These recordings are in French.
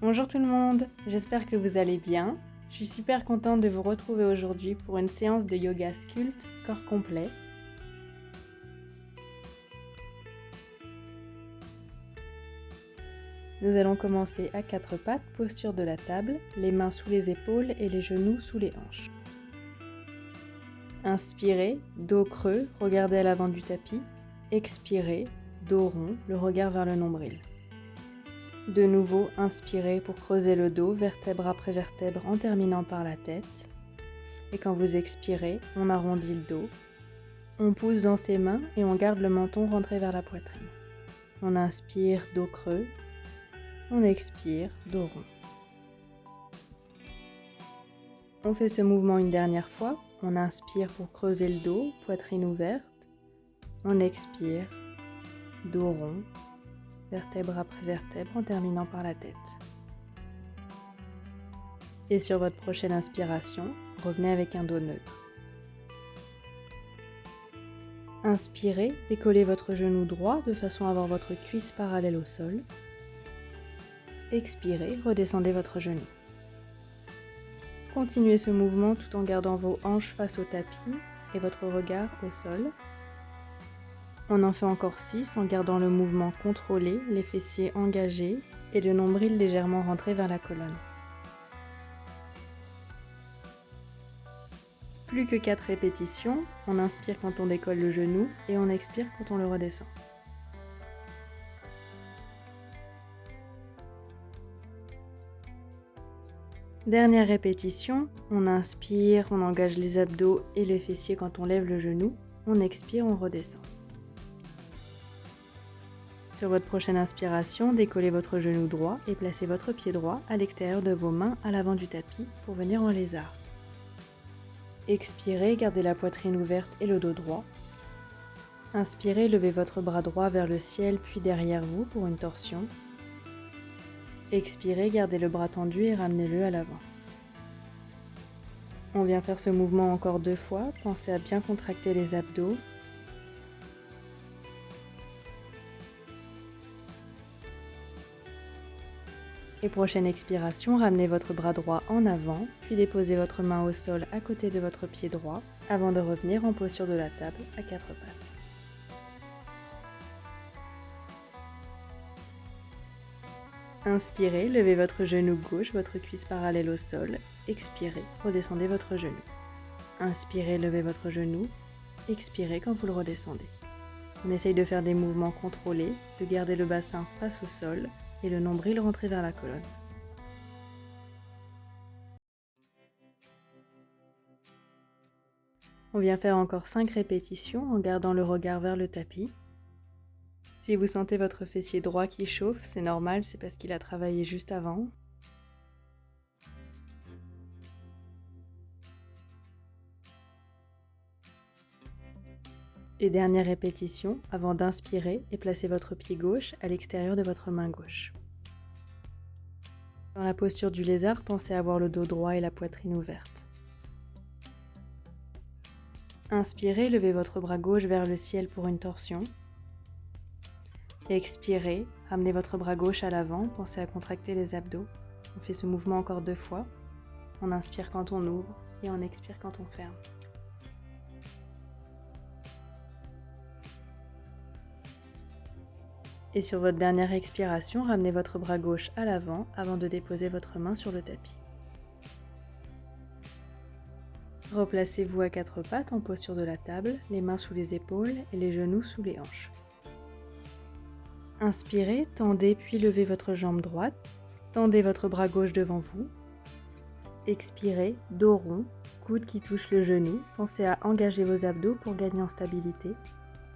Bonjour tout le monde, j'espère que vous allez bien. Je suis super contente de vous retrouver aujourd'hui pour une séance de yoga sculpte corps complet. Nous allons commencer à quatre pattes, posture de la table, les mains sous les épaules et les genoux sous les hanches. Inspirez, dos creux, regardez à l'avant du tapis. Expirez, dos rond, le regard vers le nombril. De nouveau, inspirez pour creuser le dos, vertèbre après vertèbre, en terminant par la tête. Et quand vous expirez, on arrondit le dos. On pousse dans ses mains et on garde le menton rentré vers la poitrine. On inspire, dos creux. On expire, dos rond. On fait ce mouvement une dernière fois. On inspire pour creuser le dos, poitrine ouverte. On expire, dos rond, vertèbre après vertèbre en terminant par la tête. Et sur votre prochaine inspiration, revenez avec un dos neutre. Inspirez, décollez votre genou droit de façon à avoir votre cuisse parallèle au sol. Expirez, redescendez votre genou. Continuez ce mouvement tout en gardant vos hanches face au tapis et votre regard au sol. On en fait encore 6 en gardant le mouvement contrôlé, les fessiers engagés et le nombril légèrement rentré vers la colonne. Plus que 4 répétitions, on inspire quand on décolle le genou et on expire quand on le redescend. Dernière répétition, on inspire, on engage les abdos et les fessiers quand on lève le genou, on expire, on redescend. Sur votre prochaine inspiration, décollez votre genou droit et placez votre pied droit à l'extérieur de vos mains à l'avant du tapis pour venir en lézard. Expirez, gardez la poitrine ouverte et le dos droit. Inspirez, levez votre bras droit vers le ciel puis derrière vous pour une torsion. Expirez, gardez le bras tendu et ramenez-le à l'avant. On vient faire ce mouvement encore 2 fois, pensez à bien contracter les abdos. Et prochaine expiration, ramenez votre bras droit en avant, puis déposez votre main au sol à côté de votre pied droit, avant de revenir en posture de la table à 4 pattes. Inspirez, levez votre genou gauche, votre cuisse parallèle au sol. Expirez, redescendez votre genou. Inspirez, levez votre genou. Expirez quand vous le redescendez. On essaye de faire des mouvements contrôlés, de garder le bassin face au sol et le nombril rentré vers la colonne. On vient faire encore 5 répétitions en gardant le regard vers le tapis. Si vous sentez votre fessier droit qui chauffe, c'est normal, c'est parce qu'il a travaillé juste avant. Et dernière répétition, avant d'inspirer et placez votre pied gauche à l'extérieur de votre main gauche. Dans la posture du lézard, pensez à avoir le dos droit et la poitrine ouverte. Inspirez, levez votre bras gauche vers le ciel pour une torsion. Expirez, ramenez votre bras gauche à l'avant, pensez à contracter les abdos. On fait ce mouvement encore 2 fois. On inspire quand on ouvre et on expire quand on ferme. Et sur votre dernière expiration, ramenez votre bras gauche à l'avant avant de déposer votre main sur le tapis. Replacez-vous à 4 pattes en posture de la table, les mains sous les épaules et les genoux sous les hanches. Inspirez, tendez puis levez votre jambe droite. Tendez votre bras gauche devant vous. Expirez, dos rond, coude qui touche le genou. Pensez à engager vos abdos pour gagner en stabilité.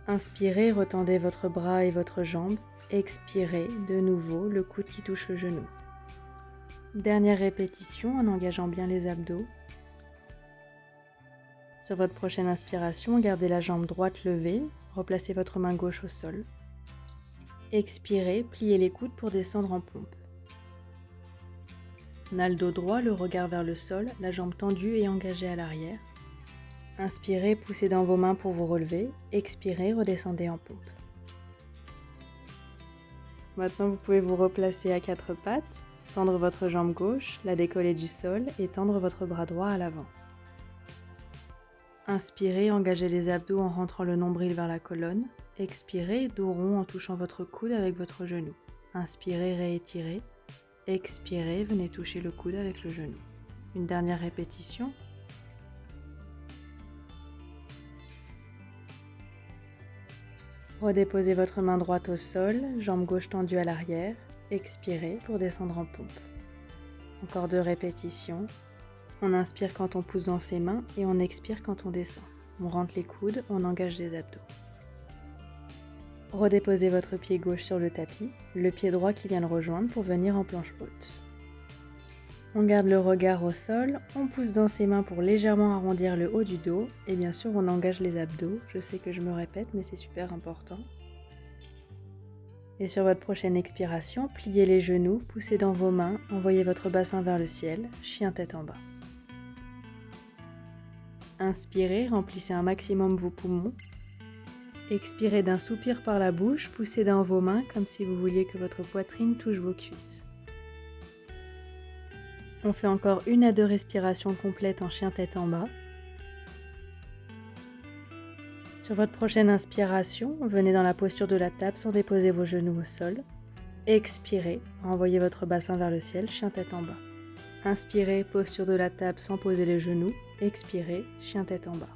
Inspirez, retendez votre bras et votre jambe. Expirez, de nouveau, le coude qui touche le genou. Dernière répétition en engageant bien les abdos. Sur votre prochaine inspiration, gardez la jambe droite levée. Replacez votre main gauche au sol. Expirez, pliez les coudes pour descendre en pompe. On a le dos droit, le regard vers le sol, la jambe tendue et engagée à l'arrière. Inspirez, poussez dans vos mains pour vous relever. Expirez, redescendez en pompe. Maintenant, vous pouvez vous replacer à 4 pattes. Tendre votre jambe gauche, la décoller du sol et tendre votre bras droit à l'avant. Inspirez, engagez les abdos en rentrant le nombril vers la colonne. Expirez, dos rond en touchant votre coude avec votre genou. Inspirez, réétirez. Expirez, venez toucher le coude avec le genou. Une dernière répétition. Redéposez votre main droite au sol, jambe gauche tendue à l'arrière. Expirez pour descendre en pompe. Encore 2 répétitions. On inspire quand on pousse dans ses mains et on expire quand on descend. On rentre les coudes, on engage les abdos. Redéposez votre pied gauche sur le tapis, le pied droit qui vient le rejoindre pour venir en planche haute. On garde le regard au sol, on pousse dans ses mains pour légèrement arrondir le haut du dos et bien sûr on engage les abdos. Je sais que je me répète mais c'est super important. Et sur votre prochaine expiration, pliez les genoux, poussez dans vos mains, envoyez votre bassin vers le ciel, chien tête en bas. Inspirez, remplissez un maximum vos poumons. Expirez d'un soupir par la bouche, poussez dans vos mains comme si vous vouliez que votre poitrine touche vos cuisses. On fait encore 1 à 2 respirations complètes en chien tête en bas. Sur votre prochaine inspiration, venez dans la posture de la table sans déposer vos genoux au sol. Expirez, renvoyez votre bassin vers le ciel, chien tête en bas. Inspirez, posture de la table sans poser les genoux. Expirez, chien tête en bas.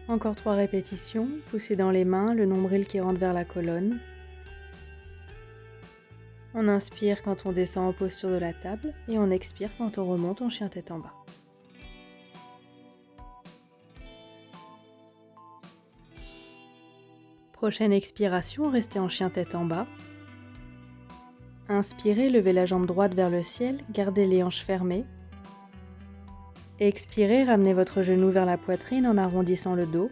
Encore 3 répétitions, poussez dans les mains, le nombril qui rentre vers la colonne. On inspire quand on descend en posture de la table et on expire quand on remonte en chien tête en bas. Prochaine expiration, restez en chien tête en bas. Inspirez, levez la jambe droite vers le ciel, gardez les hanches fermées. Expirez, ramenez votre genou vers la poitrine en arrondissant le dos.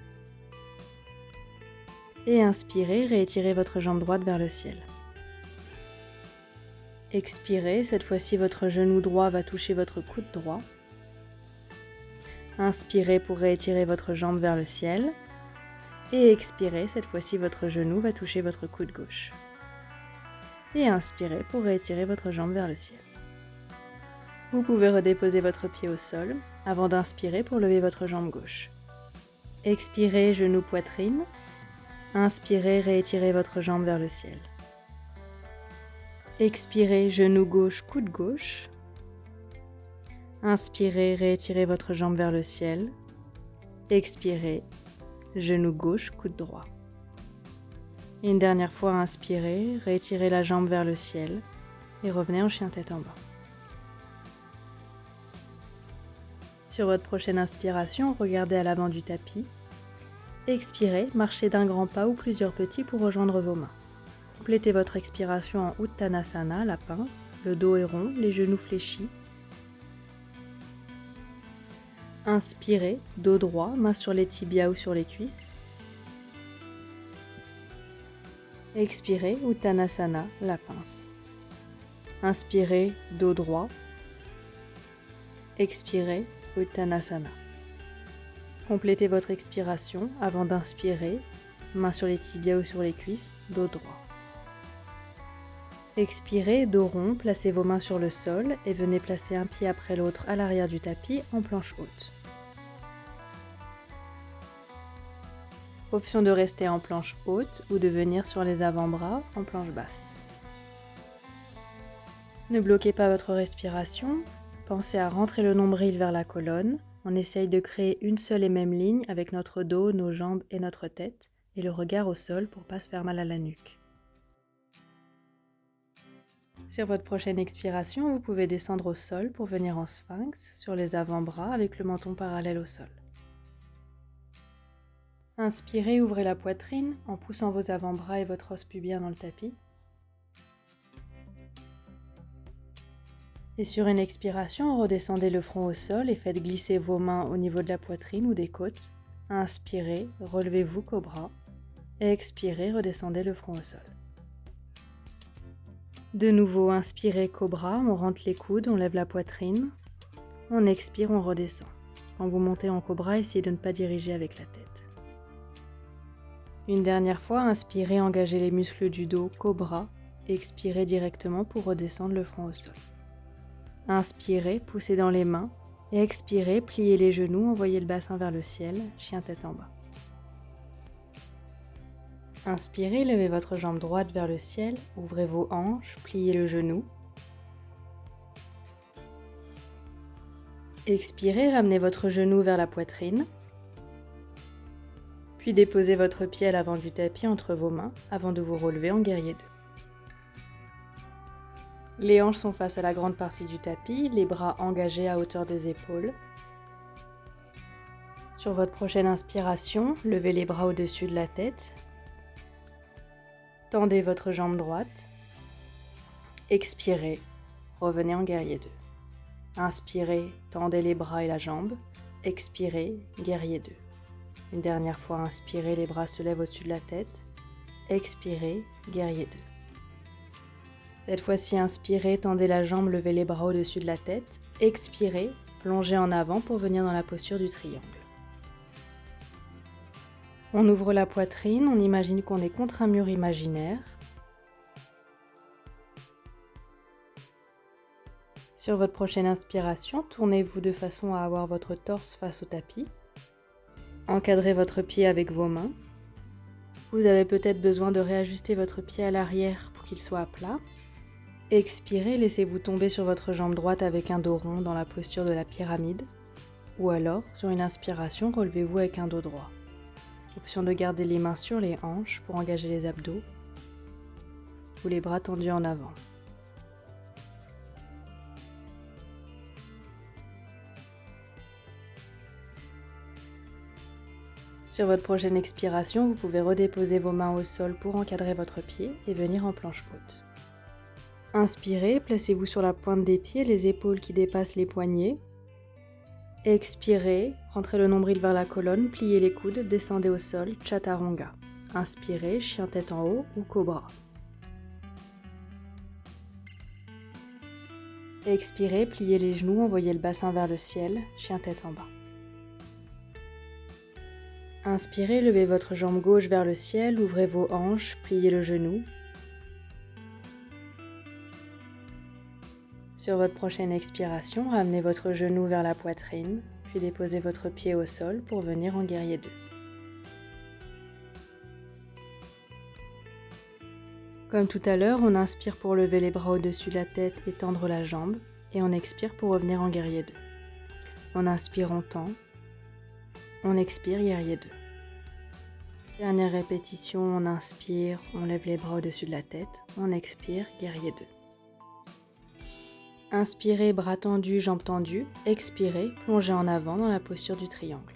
Et inspirez, réétirez votre jambe droite vers le ciel. Expirez, cette fois-ci votre genou droit va toucher votre coude droit. Inspirez pour réétirer votre jambe vers le ciel. Et expirez, cette fois-ci votre genou va toucher votre coude gauche. Et inspirez pour réétirer votre jambe vers le ciel. Vous pouvez redéposer votre pied au sol avant d'inspirer pour lever votre jambe gauche. Expirez, genou poitrine. Inspirez, réétirez votre jambe vers le ciel. Expirez, genou gauche, coude gauche. Inspirez, réétirez votre jambe vers le ciel. Expirez, genou gauche, coude droit. Et une dernière fois, inspirez, réétirez la jambe vers le ciel et revenez en chien tête en bas. Sur votre prochaine inspiration, regardez à l'avant du tapis. Expirez, marchez d'un grand pas ou plusieurs petits pour rejoindre vos mains. Complétez votre expiration en Uttanasana, la pince, le dos est rond, les genoux fléchis. Inspirez, dos droit, mains sur les tibias ou sur les cuisses. Expirez, Uttanasana, la pince. Inspirez, dos droit. Expirez, Uttanasana. Complétez votre expiration avant d'inspirer, mains sur les tibias ou sur les cuisses, dos droit. Expirez, dos rond, placez vos mains sur le sol et venez placer un pied après l'autre à l'arrière du tapis en planche haute. Option de rester en planche haute ou de venir sur les avant-bras en planche basse. Ne bloquez pas votre respiration, pensez à rentrer le nombril vers la colonne. On essaye de créer une seule et même ligne avec notre dos, nos jambes et notre tête et le regard au sol pour ne pas se faire mal à la nuque. Sur votre prochaine expiration, vous pouvez descendre au sol pour venir en sphinx sur les avant-bras avec le menton parallèle au sol. Inspirez, ouvrez la poitrine en poussant vos avant-bras et votre os pubien dans le tapis. Et sur une expiration, redescendez le front au sol et faites glisser vos mains au niveau de la poitrine ou des côtes. Inspirez, relevez-vous cobra. Et expirez, redescendez le front au sol. De nouveau, inspirez cobra, on rentre les coudes, on lève la poitrine. On expire, on redescend. Quand vous montez en cobra, essayez de ne pas diriger avec la tête. Une dernière fois, inspirez, engagez les muscles du dos, cobra. Expirez directement pour redescendre le front au sol. Inspirez, poussez dans les mains. Et expirez, pliez les genoux, envoyez le bassin vers le ciel, chien tête en bas. Inspirez, levez votre jambe droite vers le ciel, ouvrez vos hanches, pliez le genou. Expirez, ramenez votre genou vers la poitrine. Puis déposez votre pied à l'avant du tapis entre vos mains avant de vous relever en guerrier 2. Les hanches sont face à la grande partie du tapis, les bras engagés à hauteur des épaules. Sur votre prochaine inspiration, levez les bras au-dessus de la tête. Tendez votre jambe droite. Expirez, revenez en guerrier 2. Inspirez, tendez les bras et la jambe. Expirez, guerrier 2. Une dernière fois, inspirez, les bras se lèvent au-dessus de la tête. Expirez, guerrier 2. Cette fois-ci, inspirez, tendez la jambe, levez les bras au-dessus de la tête. Expirez, plongez en avant pour venir dans la posture du triangle. On ouvre la poitrine, on imagine qu'on est contre un mur imaginaire. Sur votre prochaine inspiration, tournez-vous de façon à avoir votre torse face au tapis. Encadrez votre pied avec vos mains. Vous avez peut-être besoin de réajuster votre pied à l'arrière pour qu'il soit à plat. Expirez, laissez-vous tomber sur votre jambe droite avec un dos rond dans la posture de la pyramide. Ou alors, sur une inspiration, relevez-vous avec un dos droit. Option de garder les mains sur les hanches pour engager les abdos. Ou les bras tendus en avant. Sur votre prochaine expiration, vous pouvez redéposer vos mains au sol pour encadrer votre pied et venir en planche haute. Inspirez, placez-vous sur la pointe des pieds, les épaules qui dépassent les poignets. Expirez, rentrez le nombril vers la colonne, pliez les coudes, descendez au sol, chaturanga. Inspirez, chien tête en haut ou cobra. Expirez, pliez les genoux, envoyez le bassin vers le ciel, chien tête en bas. Inspirez, levez votre jambe gauche vers le ciel, ouvrez vos hanches, pliez le genou. Sur votre prochaine expiration, ramenez votre genou vers la poitrine, puis déposez votre pied au sol pour venir en guerrier 2. Comme tout à l'heure, on inspire pour lever les bras au-dessus de la tête et tendre la jambe, et on expire pour revenir en guerrier 2. On inspire, on tend, on expire, guerrier 2. Dernière répétition, on inspire, on lève les bras au-dessus de la tête, on expire, guerrier 2. Inspirez, bras tendus, jambes tendues. Expirez, plongez en avant dans la posture du triangle.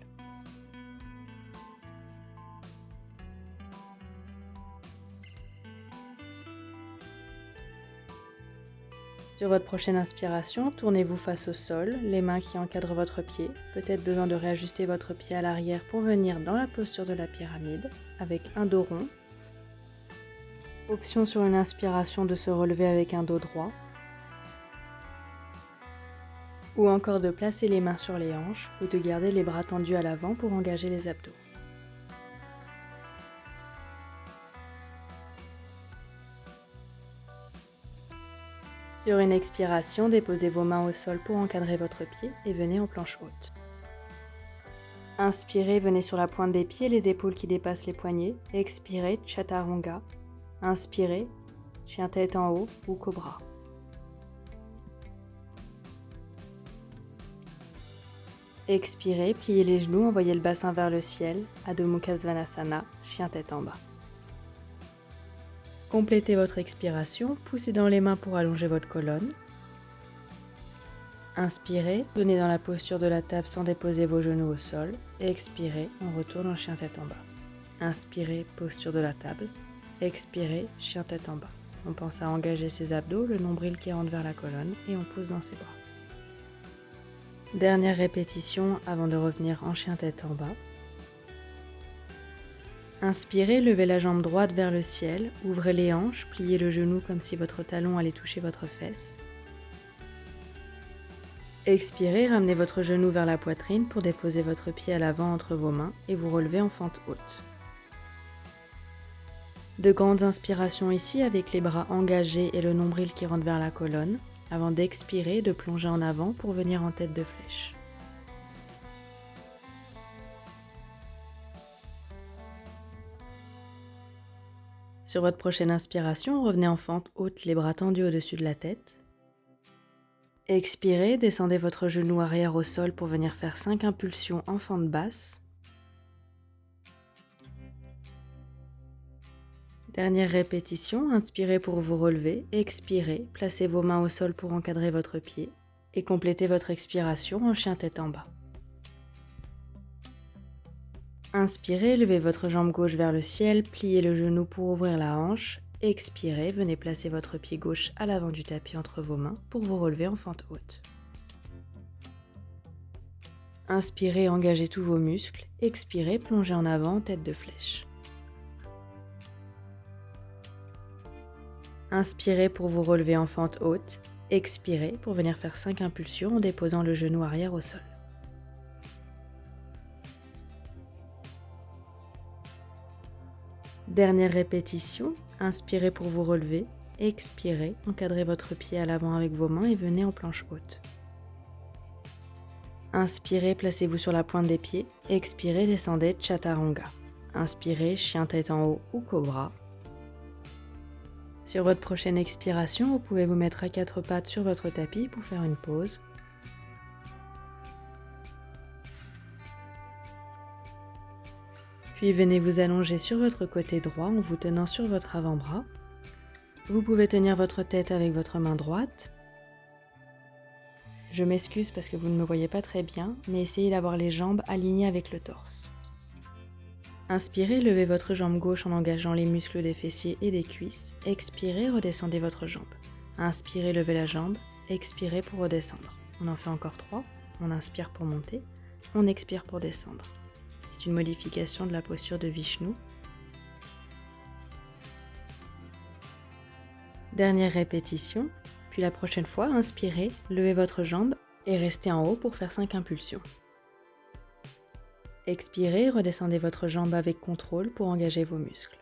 Sur votre prochaine inspiration, tournez-vous face au sol, les mains qui encadrent votre pied. Peut-être besoin de réajuster votre pied à l'arrière pour venir dans la posture de la pyramide, avec un dos rond. Option sur une inspiration de se relever avec un dos droit. Ou encore de placer les mains sur les hanches ou de garder les bras tendus à l'avant pour engager les abdos. Sur une expiration, déposez vos mains au sol pour encadrer votre pied et venez en planche haute. Inspirez, venez sur la pointe des pieds, les épaules qui dépassent les poignets. Expirez, chaturanga. Inspirez, chien tête en haut ou cobra. Expirez, pliez les genoux, envoyez le bassin vers le ciel, Adho Mukha Svanasana, chien tête en bas. Complétez votre expiration, poussez dans les mains pour allonger votre colonne. Inspirez, venez dans la posture de la table sans déposer vos genoux au sol. Et expirez, on retourne en chien tête en bas. Inspirez, posture de la table. Expirez, chien tête en bas. On pense à engager ses abdos, le nombril qui rentre vers la colonne et on pousse dans ses bras. Dernière répétition avant de revenir en chien tête en bas. Inspirez, levez la jambe droite vers le ciel, ouvrez les hanches, pliez le genou comme si votre talon allait toucher votre fesse. Expirez, ramenez votre genou vers la poitrine pour déposer votre pied à l'avant entre vos mains et vous relevez en fente haute. De grandes inspirations ici avec les bras engagés et le nombril qui rentre vers la colonne, avant d'expirer et de plonger en avant pour venir en tête de flèche. Sur votre prochaine inspiration, revenez en fente haute, les bras tendus au-dessus de la tête. Expirez, descendez votre genou arrière au sol pour venir faire 5 impulsions en fente basse. Dernière répétition, inspirez pour vous relever, expirez, placez vos mains au sol pour encadrer votre pied et complétez votre expiration en chien tête en bas. Inspirez, levez votre jambe gauche vers le ciel, pliez le genou pour ouvrir la hanche. Expirez, venez placer votre pied gauche à l'avant du tapis entre vos mains pour vous relever en fente haute. Inspirez, engagez tous vos muscles. Expirez, plongez en avant, tête de flèche. Inspirez pour vous relever en fente haute. Expirez pour venir faire 5 impulsions en déposant le genou arrière au sol. Dernière répétition, inspirez pour vous relever, expirez, encadrez votre pied à l'avant avec vos mains et venez en planche haute. Inspirez, placez-vous sur la pointe des pieds, expirez, descendez, chaturanga. Inspirez, chien tête en haut ou cobra. Sur votre prochaine expiration, vous pouvez vous mettre à 4 pattes sur votre tapis pour faire une pause. Puis venez vous allonger sur votre côté droit en vous tenant sur votre avant-bras. Vous pouvez tenir votre tête avec votre main droite. Je m'excuse parce que vous ne me voyez pas très bien, mais essayez d'avoir les jambes alignées avec le torse. Inspirez, levez votre jambe gauche en engageant les muscles des fessiers et des cuisses. Expirez, redescendez votre jambe. Inspirez, levez la jambe. Expirez pour redescendre. On en fait encore 3. On inspire pour monter. On expire pour descendre. C'est une modification de la posture de Vishnu. Dernière répétition. Puis la prochaine fois, inspirez, levez votre jambe et restez en haut pour faire 5 impulsions. Expirez, redescendez votre jambe avec contrôle pour engager vos muscles.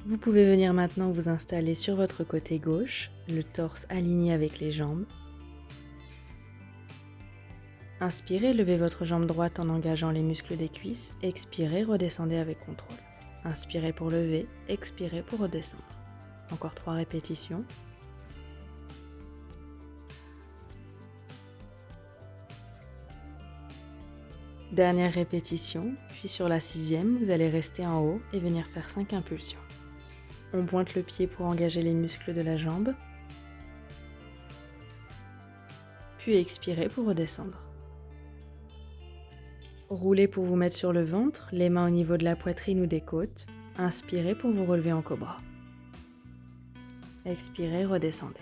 Vous pouvez venir maintenant vous installer sur votre côté gauche, le torse aligné avec les jambes. Inspirez, levez votre jambe droite en engageant les muscles des cuisses. Expirez, redescendez avec contrôle. Inspirez pour lever, expirez pour redescendre. Encore 3 répétitions. Dernière répétition, puis sur la 6e, vous allez rester en haut et venir faire 5 impulsions. On pointe le pied pour engager les muscles de la jambe. Puis expirez pour redescendre. Roulez pour vous mettre sur le ventre, les mains au niveau de la poitrine ou des côtes. Inspirez pour vous relever en cobra. Expirez, redescendez.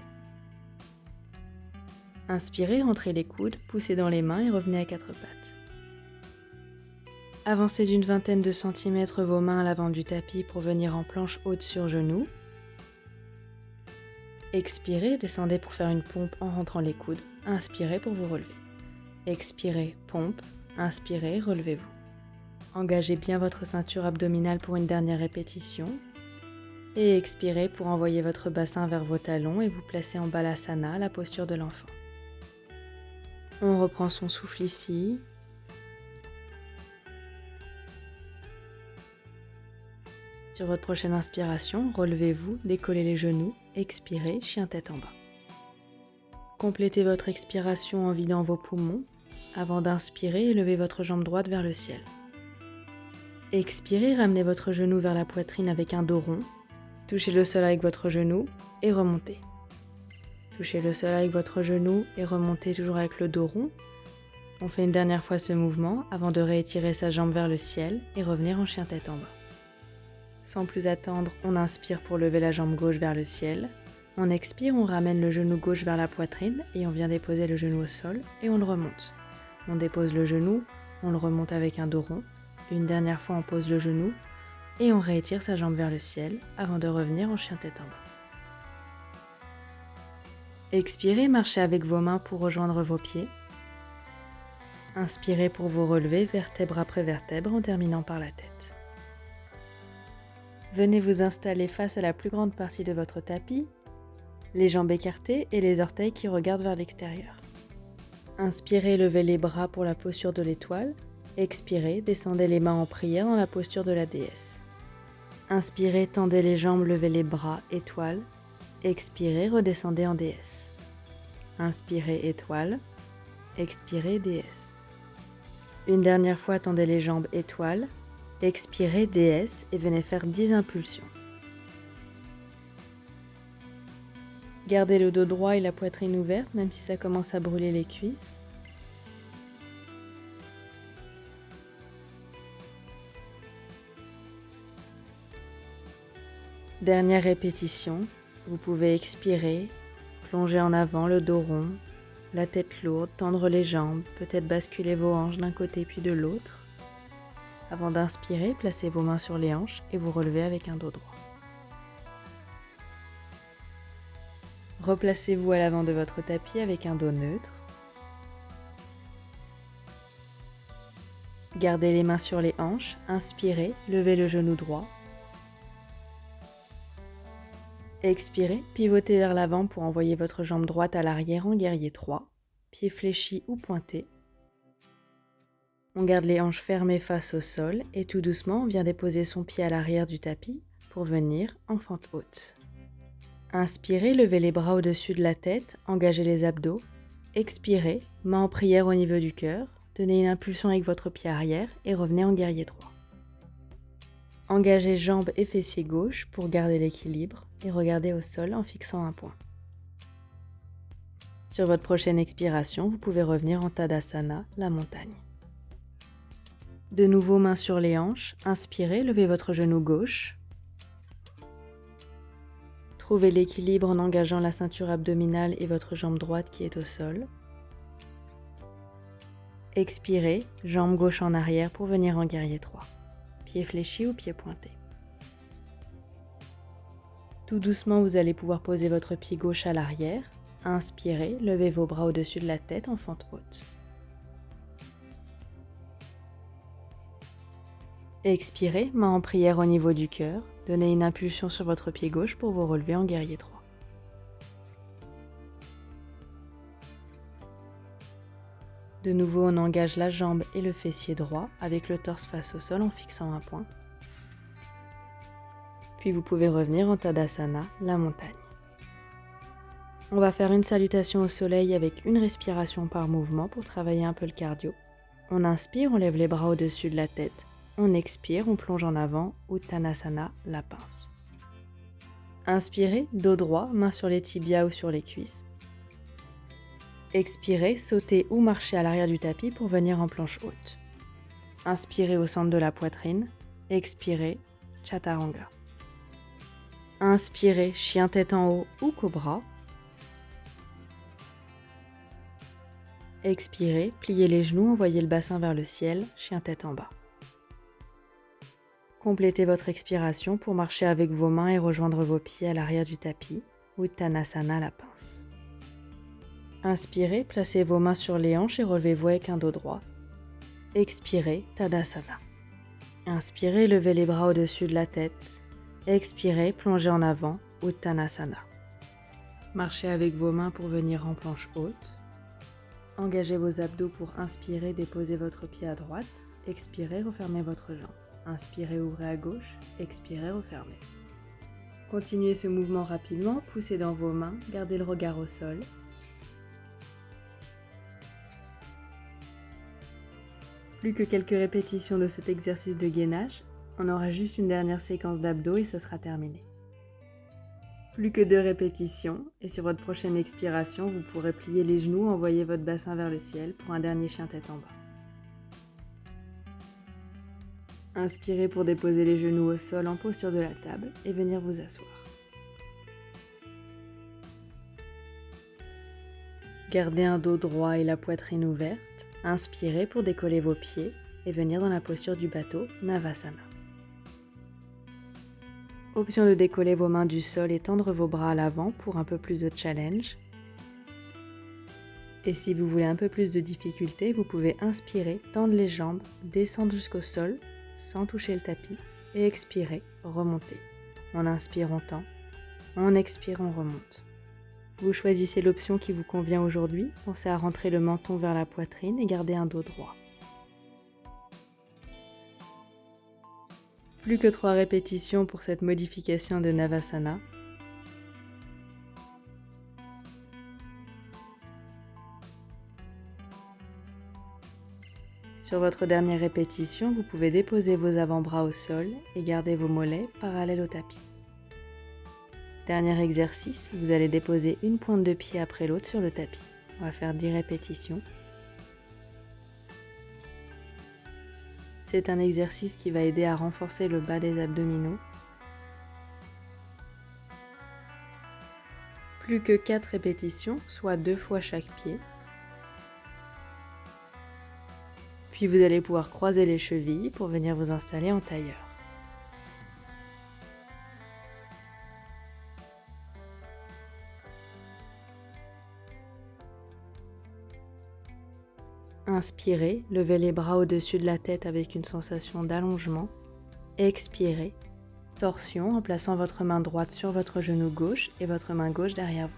Inspirez, rentrez les coudes, poussez dans les mains et revenez à 4 pattes. Avancez d'une vingtaine de centimètres vos mains à l'avant du tapis pour venir en planche haute sur genou. Expirez, descendez pour faire une pompe en rentrant les coudes. Inspirez pour vous relever. Expirez, pompe. Inspirez, relevez-vous. Engagez bien votre ceinture abdominale pour une dernière répétition. Et expirez pour envoyer votre bassin vers vos talons et vous placer en balasana, la posture de l'enfant. On reprend son souffle ici. Sur votre prochaine inspiration, relevez-vous, décollez les genoux, expirez, chien tête en bas. Complétez votre expiration en vidant vos poumons. Avant d'inspirer, levez votre jambe droite vers le ciel. Expirez, ramenez votre genou vers la poitrine avec un dos rond. Touchez le sol avec votre genou et remontez. Touchez le sol avec votre genou et remontez toujours avec le dos rond. On fait une dernière fois ce mouvement avant de réétirer sa jambe vers le ciel et revenir en chien tête en bas. Sans plus attendre, on inspire pour lever la jambe gauche vers le ciel. On expire, on ramène le genou gauche vers la poitrine et on vient déposer le genou au sol et on le remonte. On dépose le genou, on le remonte avec un dos rond. Une dernière fois, on pose le genou et on réétire sa jambe vers le ciel avant de revenir en chien tête en bas. Expirez, marchez avec vos mains pour rejoindre vos pieds. Inspirez pour vous relever vertèbre après vertèbre en terminant par la tête. Venez vous installer face à la plus grande partie de votre tapis, les jambes écartées et les orteils qui regardent vers l'extérieur. Inspirez, levez les bras pour la posture de l'étoile. Expirez, descendez les mains en prière dans la posture de la déesse. Inspirez, tendez les jambes, levez les bras, étoile. Expirez, redescendez en déesse. Inspirez, étoile. Expirez, déesse. Une dernière fois, tendez les jambes, étoile. Expirez, déesse et venez faire 10 impulsions. Gardez le dos droit et la poitrine ouverte, même si ça commence à brûler les cuisses. Dernière répétition, vous pouvez expirer, plonger en avant, le dos rond, la tête lourde, tendre les jambes, peut-être basculer vos hanches d'un côté puis de l'autre. Avant d'inspirer, placez vos mains sur les hanches et vous relevez avec un dos droit. Replacez-vous à l'avant de votre tapis avec un dos neutre. Gardez les mains sur les hanches, inspirez, levez le genou droit. Expirez, pivotez vers l'avant pour envoyer votre jambe droite à l'arrière en guerrier 3, pieds fléchis ou pointés. On garde les hanches fermées face au sol et tout doucement on vient déposer son pied à l'arrière du tapis pour venir en fente haute. Inspirez, levez les bras au-dessus de la tête, engagez les abdos. Expirez, main en prière au niveau du cœur, donnez une impulsion avec votre pied arrière et revenez en guerrier 3. Engagez jambes et fessiers gauche pour garder l'équilibre et regardez au sol en fixant un point. Sur votre prochaine expiration, vous pouvez revenir en Tadasana, la montagne. De nouveau, main sur les hanches, inspirez, levez votre genou gauche. Trouvez l'équilibre en engageant la ceinture abdominale et votre jambe droite qui est au sol. Expirez, jambe gauche en arrière pour venir en guerrier 3. Pieds fléchis ou pieds pointés. Tout doucement, vous allez pouvoir poser votre pied gauche à l'arrière. Inspirez, levez vos bras au-dessus de la tête en fente haute. Expirez, main en prière au niveau du cœur. Donnez une impulsion sur votre pied gauche pour vous relever en guerrier 3. De nouveau, on engage la jambe et le fessier droit avec le torse face au sol en fixant un point. Puis vous pouvez revenir en Tadasana, la montagne. On va faire une salutation au soleil avec une respiration par mouvement pour travailler un peu le cardio. On inspire, on lève les bras au-dessus de la tête. On expire, on plonge en avant, Uttanasana, la pince. Inspirez, dos droit, main sur les tibias ou sur les cuisses. Expirez, sautez ou marchez à l'arrière du tapis pour venir en planche haute. Inspirez au centre de la poitrine. Expirez, Chaturanga. Inspirez, chien tête en haut ou cobra. Expirez, pliez les genoux, envoyez le bassin vers le ciel, chien tête en bas. Complétez votre expiration pour marcher avec vos mains et rejoindre vos pieds à l'arrière du tapis, Uttanasana, la pince. Inspirez, placez vos mains sur les hanches et relevez-vous avec un dos droit. Expirez, Tadasana. Inspirez, levez les bras au-dessus de la tête. Expirez, plongez en avant, Uttanasana. Marchez avec vos mains pour venir en planche haute. Engagez vos abdos pour inspirer, déposez votre pied à droite. Expirez, refermez votre jambe. Inspirez, ouvrez à gauche. Expirez, refermez. Continuez ce mouvement rapidement, poussez dans vos mains, gardez le regard au sol. Plus que quelques répétitions de cet exercice de gainage, on aura juste une dernière séquence d'abdos et ce sera terminé. Plus que 2 répétitions et sur votre prochaine expiration, vous pourrez plier les genoux, envoyer votre bassin vers le ciel pour un dernier chien tête en bas. Inspirez pour déposer les genoux au sol en posture de la table et venir vous asseoir. Gardez un dos droit et la poitrine ouverte. Inspirez pour décoller vos pieds et venir dans la posture du bateau, Navasana. Option de décoller vos mains du sol et tendre vos bras à l'avant pour un peu plus de challenge. Et si vous voulez un peu plus de difficulté, vous pouvez inspirer, tendre les jambes, descendre jusqu'au sol sans toucher le tapis et expirez, remontez. On inspire, on tend. On expire, on remonte. Vous choisissez l'option qui vous convient aujourd'hui. Pensez à rentrer le menton vers la poitrine et garder un dos droit. Plus que 3 répétitions pour cette modification de Navasana. Sur votre dernière répétition, vous pouvez déposer vos avant-bras au sol et garder vos mollets parallèles au tapis. Dernier exercice, vous allez déposer une pointe de pied après l'autre sur le tapis. On va faire 10 répétitions. C'est un exercice qui va aider à renforcer le bas des abdominaux. Plus que 4 répétitions, soit 2 fois chaque pied. Puis vous allez pouvoir croiser les chevilles pour venir vous installer en tailleur. Inspirez, levez les bras au-dessus de la tête avec une sensation d'allongement. Expirez, torsion en plaçant votre main droite sur votre genou gauche et votre main gauche derrière vous.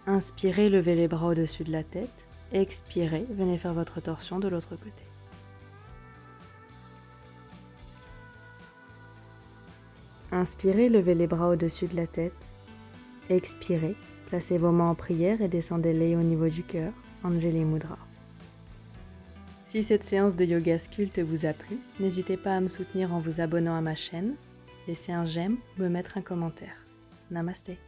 Inspirez, levez les bras au-dessus de la tête. Expirez, venez faire votre torsion de l'autre côté. Inspirez, levez les bras au-dessus de la tête. Expirez, placez vos mains en prière et descendez-les au niveau du cœur, Anjali Mudra. Si cette séance de yoga sculpte vous a plu, n'hésitez pas à me soutenir en vous abonnant à ma chaîne, laisser un j'aime ou me mettre un commentaire. Namasté.